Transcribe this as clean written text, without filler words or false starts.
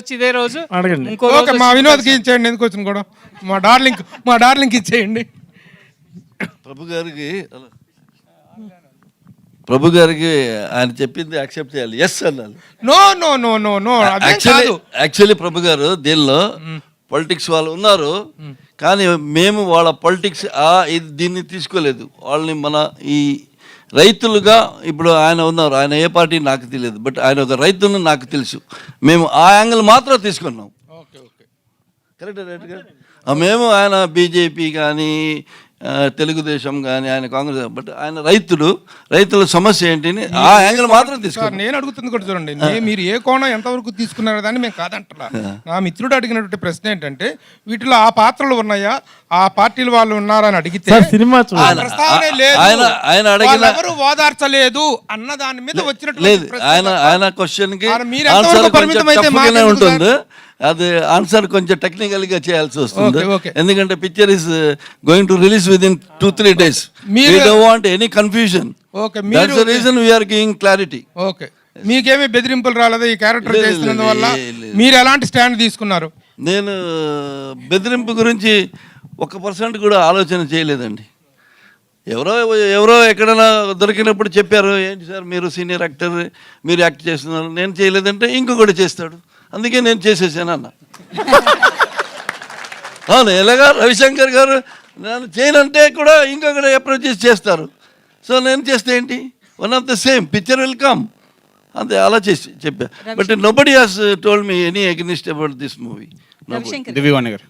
వచ్చి ఇదే రోజు అడగండి. ఇంకో ఓకే, మా వినోద్కి ఇచ్చేయండి, ఎందుకు వచ్చింది కూడా మా డార్లింగ్ ఇచ్చేయండి. ప్రభు గారికి ఆయన చెప్పింది యాక్సెప్ట్ చేయాలి, ఎస్ అన్నాను. No no no no no actually Prabhu గారు దీనిలో పొలిటిక్స్ వాళ్ళు ఉన్నారు, కానీ మేము వాళ్ళ పొలిటిక్స్ దీన్ని తీసుకోలేదు. వాళ్ళని మన ఈ రైతులుగా ఇప్పుడు ఆయన ఉన్నారు, ఆయన ఏ పార్టీ నాకు తెలియదు, బట్ ఆయన ఒక రైతును నాకు తెలుసు. మేము ఆ యాంగిల్ మాత్రం తీసుకున్నాం. కరెక్ట్ రైట్గా మేము ఆయన బీజేపీ కానీ తెలుగుదేశం కానీ ఆయన కాంగ్రెస్, బట్ ఆయన రైతుల సమస్య ఏంటిని ఆ యాంగిల్ మాత్రం తీసుకున్నాం. నేను అడుగుతుంది కూడా చూడండి, మీరు ఏ కోణం ఎంతవరకు తీసుకున్నారో దాన్ని మేము కాదంటున్నా. నా మిత్రుడు అడిగినటువంటి ప్రశ్న ఏంటంటే వీటిలో ఆ పాత్రలు ఉన్నాయా, ఆ పార్టీల వాళ్ళు ఉన్నారా అని అడిగితే సినిమా ఆయన అడిగిన ఎవరు ఓదార్చలేదు అన్న దాని మీద లేదు. ఆయన క్వశ్చన్ కి ఉంటుంది, అది ఆన్సర్ కొంచెం టెక్నికల్ గా చేయాల్సి వస్తుంది. ఎందుకంటే picture is going to release with in 2-3 days. We don't want any confusion. That's the reason we are giving clarity. Okay, మీకేమీ బెదిరింపులు రాలేదు ఈ క్యారెక్టర్ చేస్తున్నందువల్ల? మీరు ఎలాంటి స్టాండ్ తీసుకున్నారు? నేను బెదిరింపు గురించి 1% కూడా ఆలోచన చేయలేదండి. ఎవరో ఎక్కడైనా దొరికినప్పుడు చెప్పారు, ఏంటి సార్ మీరు సీనియర్ యాక్టర్, మీరు యాక్ట్ చేస్తున్నారు, నేను చేయలేదంటే ఇంకొకటి చేస్తాడు, అందుకే నేను చేసేసాను అన్న. అవును, ఎలాగా రవిశంకర్ గారు నేను చేయనంటే కూడా ఇంకొకటి అప్రోచ్ చేస్తారు. సో నేను చేస్తే ఏంటి, one of the same picture will come, అంతే అలా చేసి చెప్పా. But nobody has told me any against about this movie. Divyavani గారు